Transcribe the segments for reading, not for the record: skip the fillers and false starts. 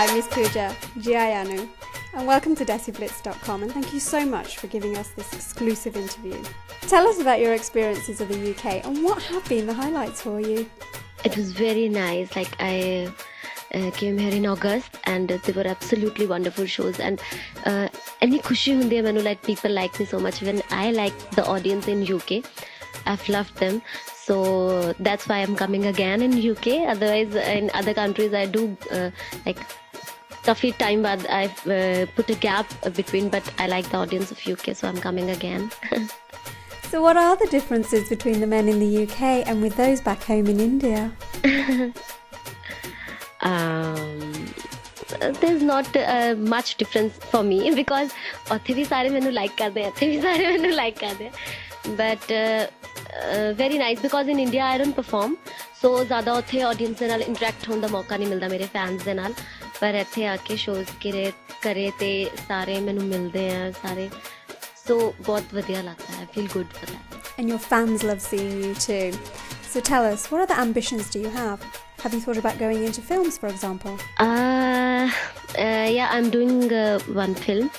Hi, Miss Pooja, Giayanu, and welcome to DesiBlitz.com, and thank you so much for giving us this exclusive interview. Tell us about your experiences of the UK and what have been the highlights for you. It was very nice. Like I came here in August and they were absolutely wonderful shows, and any khushi hundi hai mainu, like people like me so much when I like the audience in UK. I've loved them, so that's why I'm coming again in UK. Otherwise in other countries I do like काफी time बाद I've put a gap between, but I like the audience of UK, so I'm coming again. So what are the differences between the men in the UK and with those back home in India? There's not much difference for me because ਉੱਥੇ ਵੀ ਸਾਰੇ ਮੈਨੂੰ like ਕਰਦੇ, ਇੱਥੇ ਵੀ ਸਾਰੇ ਮੈਨੂੰ like ਕਰਦੇ. But very nice because in India I don't perform, so ज़्यादा ਉੱਥੇ audience ਦੇ ਨਾਲ interact ਹੋਣ ਦਾ ਮੌਕਾ ਨਹੀਂ ਮਿਲਦਾ ਮੇਰੇ fans ਦੇ ਨਾਲ. ਪਰ ਇੱਥੇ ਆ ਕੇ shows ਕਰੇ ਤੇ ਸਾਰੇ ਮੈਨੂੰ ਮਿਲਦੇ ਆ ਸਾਰੇ, so ਬਹੁਤ ਵਧੀਆ ਲੱਗਦਾ ਹੈ. I feel good for that. And your fans love seeing you too. So tell us, what other ambitions do you have? Have you thought about going into films, for example? Yeah, I'm doing one film.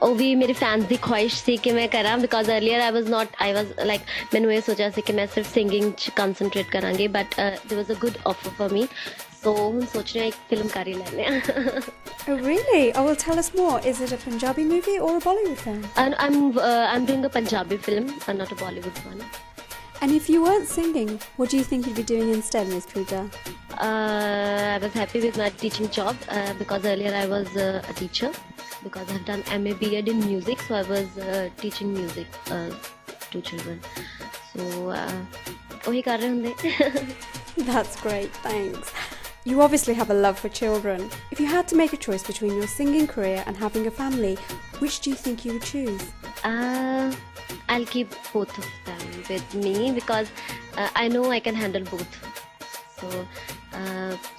ਉਹ ਵੀ ਮੇਰੇ fans ਦੀ ਖੁਆਇਸ਼ ਸੀ ਕਿ ਮੈਂ ਕਰਾਂ, because earlier I was like ਮੈਨੂੰ ਇਹ ਸੋਚਿਆ ਸੀ ਕਿ ਮੈਂ ਸਿਰਫ singing 'ਚ concentrate ਕਰਾਂਗੀ, but there was a good offer for me, so ਹੁਣ ਸੋਚ ਰਹੇ ਹਾਂ ਇੱਕ ਫਿਲਮ ਕਰ ਹੀ ਲੈਂਦੇ ਹਾਂ. Oh really? Oh well, tell us more. Is it a Punjabi movie or a Bollywood film? And I'm doing a Punjabi film, not a Bollywood one. And if you weren't singing, what do you think you'd be doing instead, Miss Pooja? I was happy with my teaching job because earlier I was a teacher, because I've done MA B.Ed in music, so I was teaching music to children. So वही कर रहे होंगे. That's great, thanks. You obviously have a love for children. If you had to make a choice between your singing career and having a family, which do you think you would choose? I'll keep both of them with me because I know I can handle both. So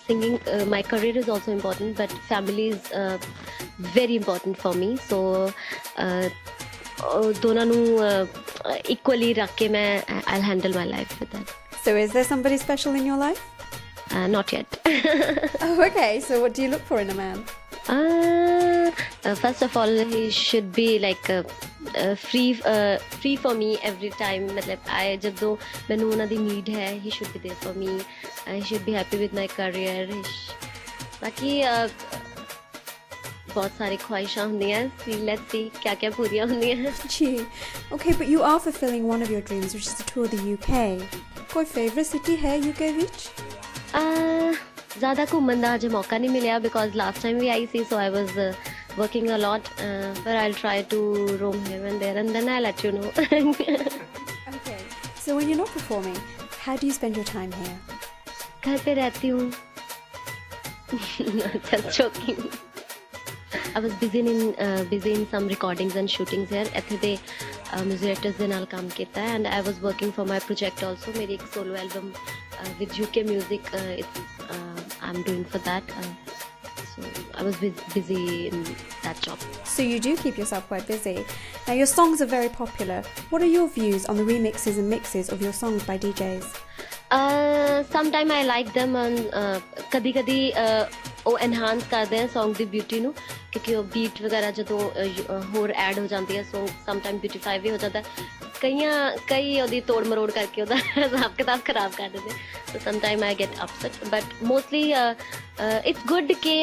singing, my career is also important, but family is very important for me. So दोनों नू equally रख के मैं I'll handle my life with that. So is there somebody special in your life? Not yet. Oh, okay. So what do you look for in a man? First of all, he should be like free for me every time. मतलब जब दो मैंने उन्हें दी need है, he should be there for me. He should be happy with my career. बाकी बहुत सारी ख्वाहिशां होंदी हैं. Let's see क्या क्या पूरियां होंदी हैं. Gee. Okay, but you are fulfilling one of your dreams, which is to tour the UK. कोई favorite city है UK ਵਿੱਚ? ज़्यादा घूमन दा अजे मौका नहीं मिलिया because last time we I C, so I was working a lot, but I'll try to roam here and there and then I'll let you know. Okay. So when you're not performing, how do you spend your time here? घर पे रहती हूँ. Just joking. I was busy in some recordings and shootings here. ਇੱਥੇ ਦੇ music directors ਦੇ ਨਾਲ ਕੰਮ ਕੀਤਾ है, and I was working for my project also. मेरी एक solo album with UK music I'm doing for that. So I was busy in that job. So you do keep yourself quite busy. Now your songs are very popular. What are your views on the remixes and mixes of your songs by DJs? Sometimes I like them, and कदी ਉਹ enhance ਕਰਦੇ हैं song ਦੀ beauty ਨੂੰ, ਕਿਉਂਕਿ ਉਹ beat ਵਗੈਰਾ ਜਦੋਂ ਹੋਰ add ਹੋ ਜਾਂਦੀ ਹੈ, so sometimes beautify ਵੀ ਹੋ ਜਾਂਦਾ ਹੈ. ਕਈ ਉਹਦੀ ਤੋੜ ਮਰੋੜ ਕਰਕੇ ਉਹਦਾ ਹਿਸਾਬ ਕਿਤਾਬ ਖਰਾਬ ਕਰ ਦਿੰਦੇ. So sometimes I get upset, but mostly it's good ਕਿ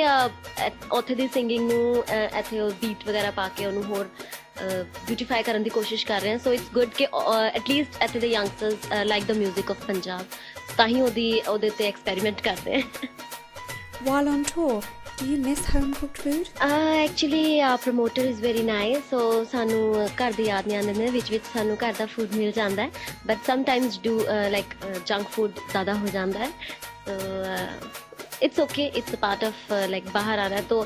ਉੱਥੇ ਦੀ singing ਨੂੰ ਇੱਥੇ ਉਹ beat ਵਗੈਰਾ ਪਾ ਕੇ ਉਹਨੂੰ ਹੋਰ beautify ਕਰਨ ਦੀ ਕੋਸ਼ਿਸ਼ ਕਰ ਰਹੇ ਹਾਂ. So it's good ਕਿ at least ਇੱਥੇ ਦੇ youngsters like the music of Punjab, ਤਾਂ ਹੀ ਉਹਦੇ ਤੇ experiment ਕਰਦੇ हैं. While on tour, do you miss home cooked food? Actually our promoter is very nice, so ਸਾਨੂੰ ਘਰ ਦੀ ਯਾਦ ਨਹੀਂ ਆਉਂਦੀ, ਵਿੱਚ ਸਾਨੂੰ ਘਰ ਦਾ food ਮਿਲ ਜਾਂਦਾ ਹੈ, but sometimes do like junk food ਜ਼ਿਆਦਾ ਹੋ ਜਾਂਦਾ ਹੈ. So it's okay, it's a part of like ਬਾਹਰ ਆਣਾ, ਤਾਂ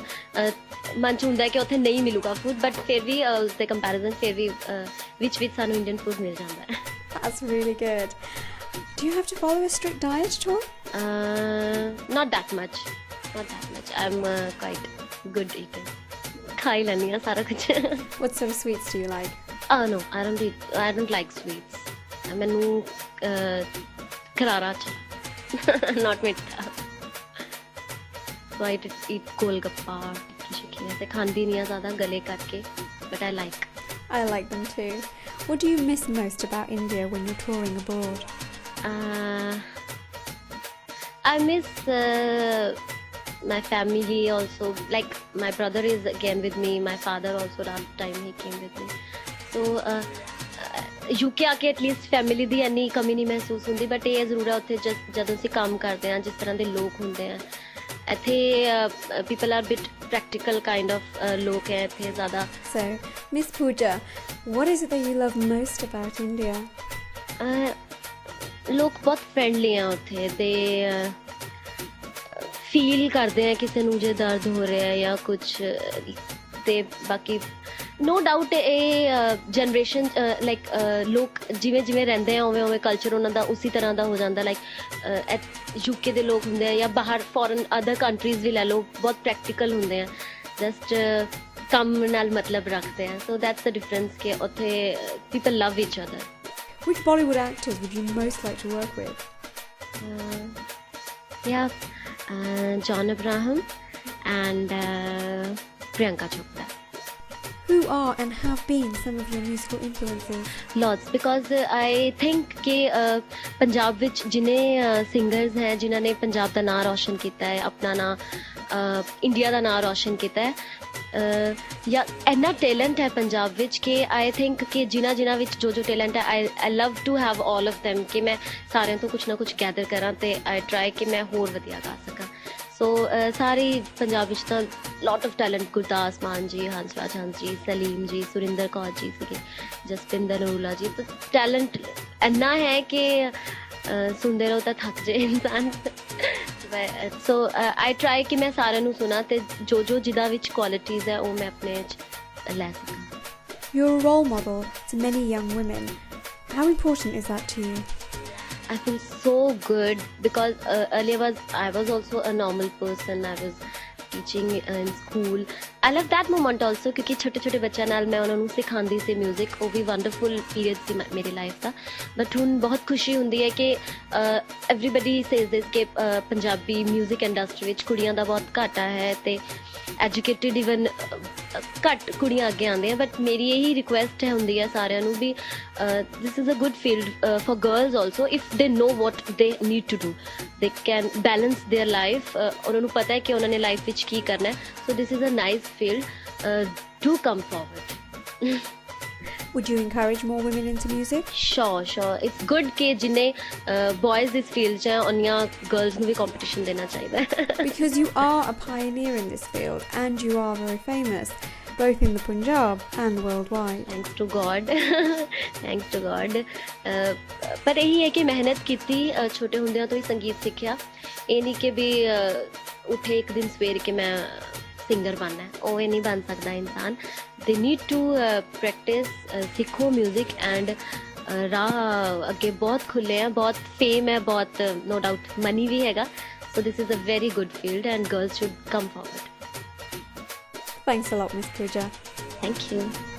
ਮਨ ਚ ਹੁੰਦਾ ਹੈ ਕਿ ਉੱਥੇ ਨਹੀਂ ਮਿਲੂਗਾ food, but ਫਿਰ ਵੀ ਉਸਦੇ comparison ਫਿਰ ਵੀ ਵਿੱਚ ਸਾਨੂੰ Indian food ਮਿਲ ਜਾਂਦਾ ਹੈ. That's really good. Do you have to follow a strict diet at all? Not that much. I'm quite good eater. खा ही लेनी है सारा कुछ. What sort of sweets do you like? No, I don't like sweets. मैनू करारा अच्छा, not मिठा. So I eat golgappa, tikki shikki. ऐसे खांदी नहीं है ज़्यादा गले करके, but I like. I like them too. What do you miss most about India when you're touring abroad? I miss my family also. Like my brother is again with me. My father also last time he came with me. So UK ਆਕੇ at least family ਦੀ ਇੰਨੀ ਕਮੀ ਨਹੀਂ ਮਹਿਸੂਸ ਹੁੰਦੀ, but ਇਹ ਜ਼ਰੂਰ ਹੈ ਉੱਥੇ ਜਦੋਂ ਅਸੀਂ ਕੰਮ ਕਰਦੇ ਹਾਂ, ਜਿਸ ਤਰ੍ਹਾਂ ਦੇ ਲੋਕ ਹੁੰਦੇ ਆ ਇੱਥੇ people are bit practical kind of ਲੋਕ ਹੈ ਇੱਥੇ ਜ਼ਿਆਦਾ. So, Miss Pooja, what is it that you love most about India? ਲੋਕ ਬਹੁਤ ਫਰੈਂਡਲੀ ਆ ਉੱਥੇ ਦੇ ਫੀਲ ਕਰਦੇ ਆ ਕਿਸੇ ਨੂੰ ਜੇ ਦਰਦ ਹੋ ਰਿਹਾ ਜਾਂ ਕੁਛ. ਤੇ ਬਾਕੀ ਨੋ ਡਾਊਟ ਇਹ ਜਨਰੇਸ਼ਨ ਲਾਈਕ ਲੋਕ ਜਿਵੇਂ ਜਿਵੇਂ ਰਹਿੰਦੇ ਆ ਉਵੇਂ ਉਵੇਂ ਕਲਚਰ ਉਹਨਾਂ ਦਾ ਉਸੇ ਤਰ੍ਹਾਂ ਦਾ ਹੋ ਜਾਂਦਾ. ਲਾਈਕ ਯੂਕੇ ਦੇ ਲੋਕ ਹੁੰਦੇ ਆ ਜਾਂ ਬਾਹਰ ਫੋਰਨ ਅਦਰ ਕੰਟਰੀਜ਼ ਵੀ ਲੈ ਲਓ, ਬਹੁਤ ਪ੍ਰੈਕਟੀਕਲ ਹੁੰਦੇ ਆ, ਜਸਟ ਕੰਮ ਨਾਲ ਮਤਲਬ ਰੱਖਦੇ ਆ. ਸੋ ਦੈਟਸ ਦ ਡਿਫਰੈਂਸ ਕਿ ਉੱਥੇ people love each other. Which Bollywood actors would you most like to work with? John Abraham and Priyanka Chopra. Who are and have been some of your musical influences? Lots, because I think कि पंजाब विच जिन्ने singers हैं जिन्हों ने पंजाब का नाम रोशन किया है, अपना नाम इंडिया का नाम रोशन किया है, या इन्ना टैलेंट है पंजाब विच कि आई थिंक कि जिन्हों विच जो टैलेंट है I love to have all of them कि मैं सारे तो कुछ ना कुछ गैदर करा ते आई ट्राई कि मैं होर वधिया गा सकां. सो सारे पंजाब विच तां लॉट ऑफ टैलेंट, गुरदास मान जी, हंसराज हंस जी, सलीम जी, सुरिंदर कौर जी सीगे, जसपिंदर नरूला जी. तो टैलेंट इन्ना है कि सुनते रहो तो थक जाए इंसान. सो आई ट्राई कि मैं सारे नू सुना ते जो जिदा विच क्वालिटीज़ है वो मैं अपने लै सकां. You're a role model to many young women. How important is that to you? I feel so good because earlier I was also a normal person. I was teaching in school. I love that moment also क्योंकि छोटे छोटे बच्चों नाल मैं उन्होंने सिखाती सी music. वो भी वंडरफुल पीरियड सी मेरी लाइफ का. बट हुण बहुत खुशी हुंदी है कि एवरीबडी सेज दिस कि पंजाबी म्यूजिक इंडस्ट्री विच कुड़ियां दा बहुत घाटा है ते एजुकेटेड इवन घट कुड़ियां अगे आंदियां. बट मेरी यही रिक्वेस्ट है हुंदी है सारिਆਂ ਨੂੰ भी this is a good field for girls also if they know what they need to do. They can balance their life. उन्होंने पता है कि उन्होंने लाइफ विच की करना है. So this is a nice field. Do come forward. Would you encourage more women into music? Sure. It's good कि जिन्हें boys इस field च हैं उन्हें girls ਨੂੰ भी competition देना चाहिए. Because you are a pioneer in this field and you are very famous, both in the Punjab and worldwide. Thanks to God. Thanks to God. पर यही है कि मेहनत की छोटे ਹੁੰਦਿਆਂ ਤੋਂ ਹੀ संगीत सीखा. ये नहीं कि भी उठे एक दिन सवेर के मैं सिंगर बनना है, वो नहीं बन सकता इंसान. दे नीड टू प्रैक्टिस, सीखो म्यूजिक एंड राह अगे बहुत खुले हैं, बहुत फेम है, बहुत नो डाउट मनी भी हैगा. So this is a very good field and girls should come forward. Thanks a lot, Miss Pooja. Thank you.